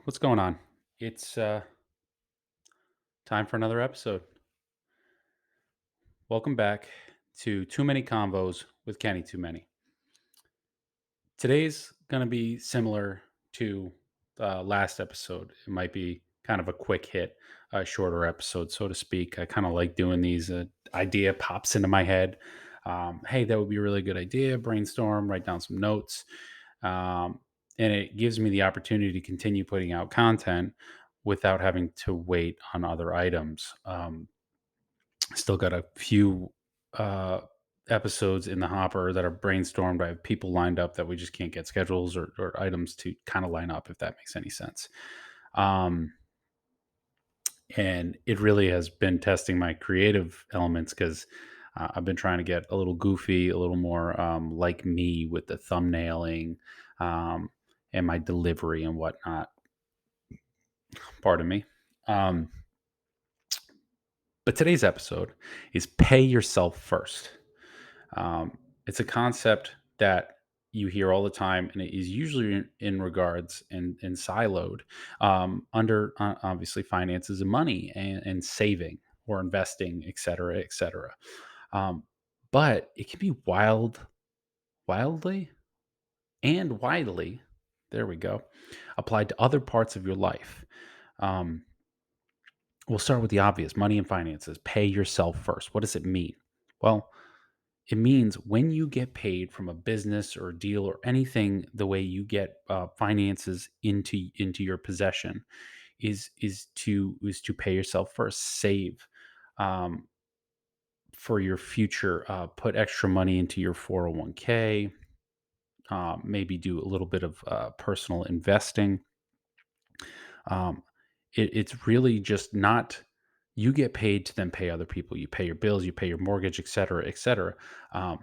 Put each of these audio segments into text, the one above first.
What's going on? It's time for another episode. Welcome back to Too Many Convos with Kenny Too Many. Today's going to be similar to last episode. It might be kind of a quick hit, a shorter episode, so to speak. I kind of like doing these. Idea pops into my head. Hey, that would be a really good idea. Brainstorm, write down some notes. Um, and it gives me the opportunity to continue putting out content without having to wait on other items. Still got a few uh, episodes in the hopper that are brainstormed. I have people lined up that we just can't get schedules or items to kind of line up, if that makes any sense. Um, and it really has been testing my creative elements because I've been trying to get a little goofy, a little more like me with the thumbnailing um, and my delivery and whatnot. Pardon me. Um, but today's episode is pay yourself first. Um, it's a concept that you hear all the time, and it is usually in regards and siloed under obviously finances and money and saving or investing, et cetera, et cetera. Um, but it can be wildly, and widely, there we go, applied to other parts of your life. Um, we'll start with the obvious money and finances. Pay yourself first. What does it mean? Well, it means when you get paid from a business or a deal or anything, the way you get finances into your possession is to pay yourself first, save um, for your future, put extra money into your 401k, maybe do a little bit of personal investing. Um, it's really just not you get paid to then pay other people. You pay your bills, you pay your mortgage, et cetera, et cetera. Um,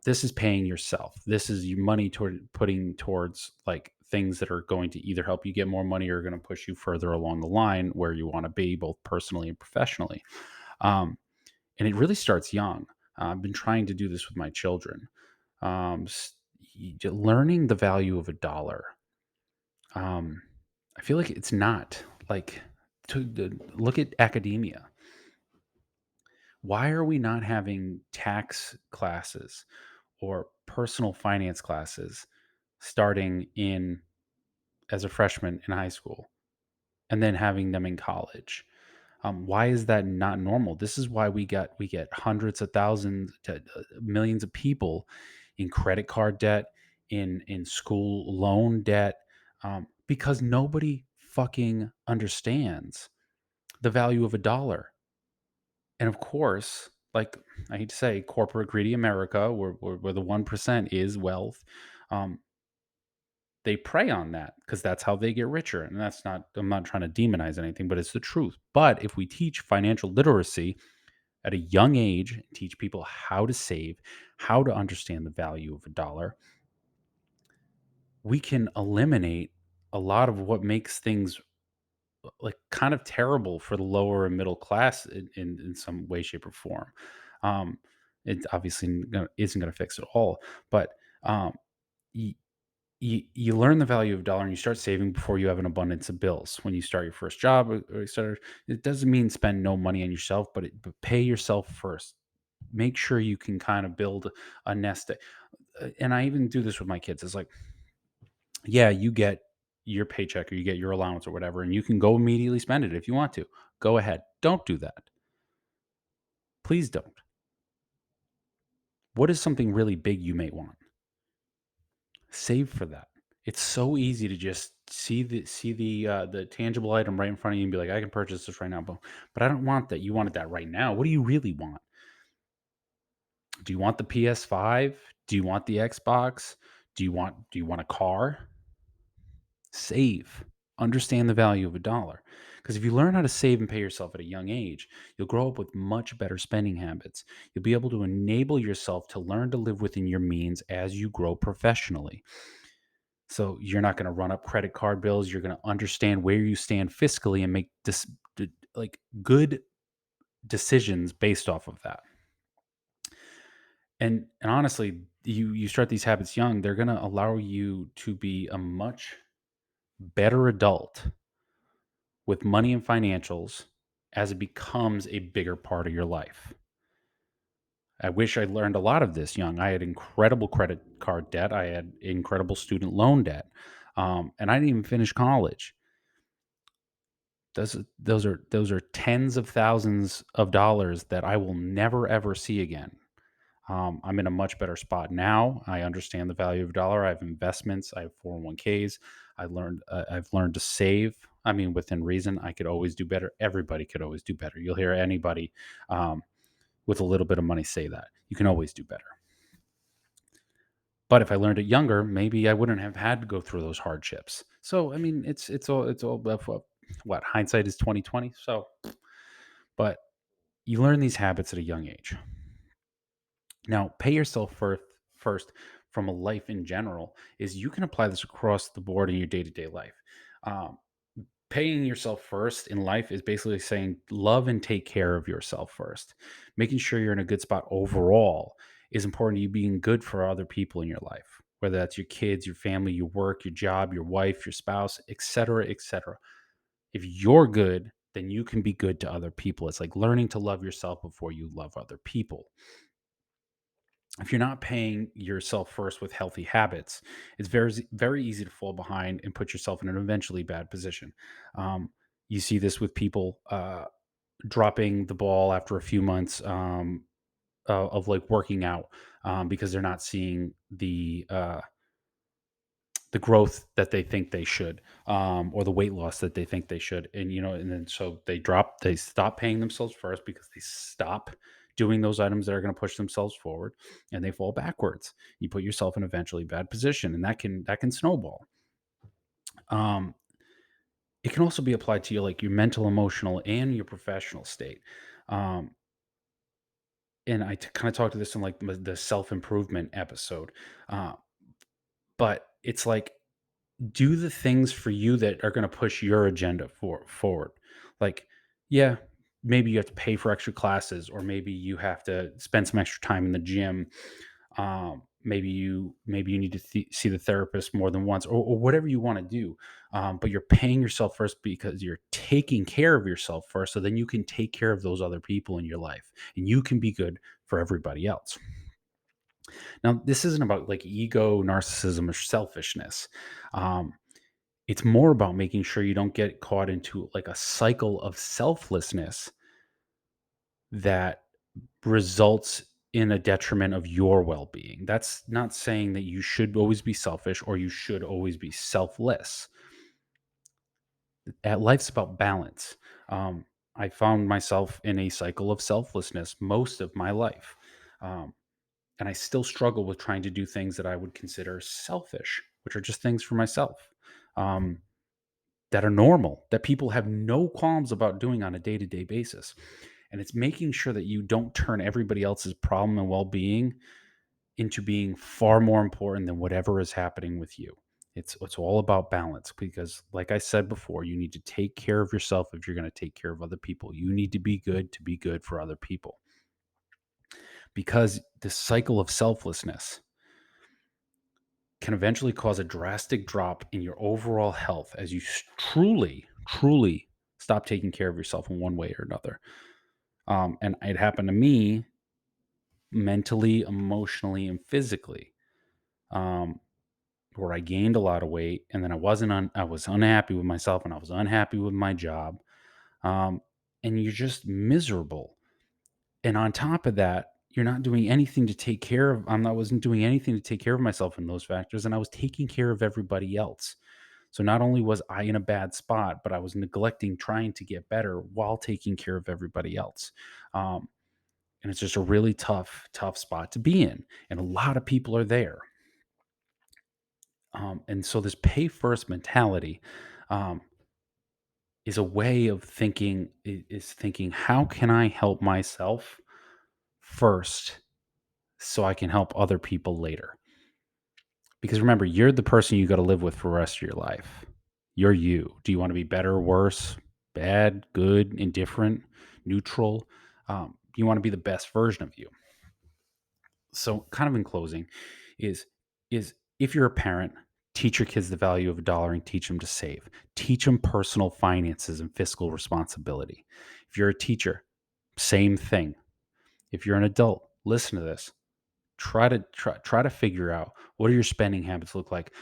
this is paying yourself. This is your money toward putting towards like things that are going to either help you get more money or going to push you further along the line where you want to be, both personally and professionally. Um, and it really starts young. I've been trying to do this with my children. Um, s- Learning the value of a dollar. Um, I feel like it's not like look at academia. Why are we not having tax classes or personal finance classes starting in as a freshman in high school and then having them in college? Why is that not normal? This is why we get hundreds of thousands to millions of people in credit card debt, in school loan debt, because nobody fucking understands the value of a dollar. And of course, like I hate to say, corporate greedy America, where the 1% is wealth, um, they prey on that because that's how they get richer. And that's not, I'm not trying to demonize anything, but it's the truth. But if we teach financial literacy at a young age, teach people how to save, how to understand the value of a dollar, we can eliminate a lot of what makes things like kind of terrible for the lower and middle class in some way, shape, or form. Um, it obviously isn't going to fix it all, but um, you, you learn the value of a dollar and you start saving before you have an abundance of bills. When you start your first job, or et cetera, it doesn't mean spend no money on yourself, but pay yourself first. Make sure you can kind of build a nest. And I even do this with my kids. It's like, yeah, you get your paycheck or you get your allowance or whatever, and you can go immediately spend it if you want to. Go ahead. Don't do that. Please don't. What is something really big you may want? Save for that. It's so easy to just see the tangible item right in front of you and be like, I can purchase this right now, but I don't want that. You wanted that right now. What do you really want? Do you want the PS5? Do you want the Xbox? Do you want a car? Save. Understand the value of a dollar. Because if you learn how to save and pay yourself at a young age, you'll grow up with much better spending habits. You'll be able to enable yourself to learn to live within your means as you grow professionally. So you're not going to run up credit card bills. You're going to understand where you stand fiscally and make like good decisions based off of that. And honestly, you start these habits young, they're going to allow you to be a much better adult with money and financials as it becomes a bigger part of your life. I wish I learned a lot of this young. I had incredible credit card debt. I had incredible student loan debt, and I didn't even finish college. Those are tens of thousands of dollars that I will never ever see again. I'm in a much better spot now. I understand the value of a dollar. I have investments. I have 401ks. I've learned to save. I mean, within reason. I could always do better. Everybody could always do better. You'll hear anybody with a little bit of money say that. You can always do better. But if I learned it younger, maybe I wouldn't have had to go through those hardships. So I mean, it's all about what hindsight is 2020. So, but you learn these habits at a young age. Now, pay yourself first from a life in general is you can apply this across the board in your day to day life. Um, Paying yourself first in life is basically saying love and take care of yourself first. Making sure you're in a good spot overall is important to you being good for other people in your life, whether that's your kids, your family, your work, your job, your wife, your spouse, etc., etc. If you're good, then you can be good to other people. It's like learning to love yourself before you love other people. If you're not paying yourself first with healthy habits, it's very easy to fall behind and put yourself in an eventually bad position. Um, you see this with people dropping the ball after a few months of like working out because they're not seeing the growth that they think they should, or the weight loss that they think they should. And, and then so they stop paying themselves first because they stop doing those items that are going to push themselves forward and they fall backwards. You put yourself in a eventually bad position and that can snowball. Um, it can also be applied to your mental, emotional, and your professional state. Um, and I kind of talked to this in like the self improvement episode. Uh, but it's like do the things for you that are going to push your agenda forward. Like, yeah, maybe you have to pay for extra classes, or maybe you have to spend some extra time in the gym. Maybe you need to see the therapist more than once, or whatever you want to do. But you're paying yourself first because you're taking care of yourself first, so then you can take care of those other people in your life, and you can be good for everybody else. Now, this isn't about like ego, narcissism, or selfishness. Um, it's more about making sure you don't get caught into like a cycle of selflessness that results in a detriment of your well-being. That's not saying that you should always be selfish or you should always be selfless. Life's about balance. Um, I found myself in a cycle of selflessness most of my life. Um, and I still struggle with trying to do things that I would consider selfish, which are just things for myself. Um, that are normal, that people have no qualms about doing on a day to day basis. And it's making sure that you don't turn everybody else's problem and well being into being far more important than whatever is happening with you. It's all about balance because, like I said before, you need to take care of yourself if you're going to take care of other people. You need to be good for other people because the cycle of selflessness can eventually cause a drastic drop in your overall health as you truly stop taking care of yourself in one way or another. And it happened to me mentally, emotionally, and physically, um, where I gained a lot of weight, and then I was unhappy with myself, and I was unhappy with my job, um, and you're just miserable. And on top of that, you're not doing anything to take care of. I wasn't doing anything to take care of myself in those factors, and I was taking care of everybody else. So not only was I in a bad spot, but I was neglecting trying to get better while taking care of everybody else. Um, and it's just a really tough spot to be in. And a lot of people are there. And so this pay first mentality um, is a way of thinking, is thinking, how can I help myself first so I can help other people later? Because remember, you're the person you got to live with for the rest of your life. You're you. Do you want to be better, worse, bad, good, indifferent, neutral? You want to be the best version of you. So, kind of in closing, is is if you're a parent, Teach your kids the value of a dollar and teach them to save. Teach them personal finances and fiscal responsibility. If you're a teacher, same thing. If you're an adult, listen to this. Try to figure out what do your spending habits look like.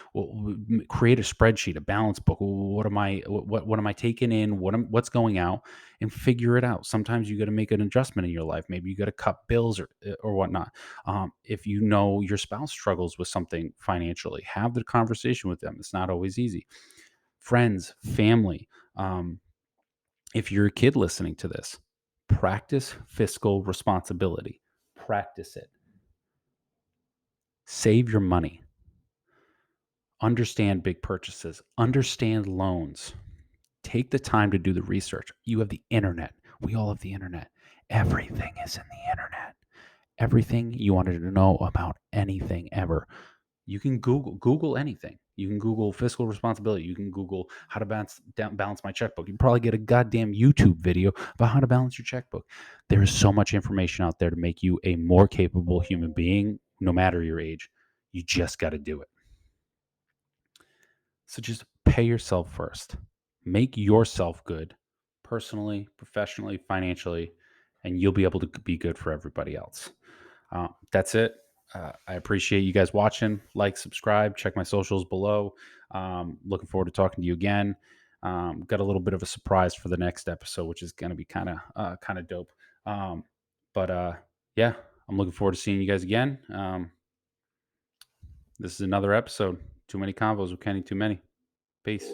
Create a spreadsheet, a balance book. What am I what am I taking in? What's going out, and figure it out. Sometimes you got to make an adjustment in your life. Maybe you got to cut bills or whatnot. If you know your spouse struggles with something financially, have the conversation with them. It's not always easy. Friends, family. Um, if you're a kid listening to this, practice fiscal responsibility. Practice it. Save your money. Understand big purchases, understand loans. Take the time to do the research. You have the internet. We all have the internet. Everything is in the internet. Everything you wanted to know about anything ever. You can Google anything. You can Google fiscal responsibility. You can Google how to balance my checkbook. You can probably get a goddamn YouTube video about how to balance your checkbook. There is so much information out there to make you a more capable human being, no matter your age. You just got to do it. So just pay yourself first. Make yourself good personally, professionally, financially, and you'll be able to be good for everybody else. That's it. I appreciate you guys watching. Like, subscribe, check my socials below. Looking forward to talking to you again. Got a little bit of a surprise for the next episode, which is going to be kind of dope. But yeah, I'm looking forward to seeing you guys again. This is another episode. Too many convos with Kenny. Too many. Peace.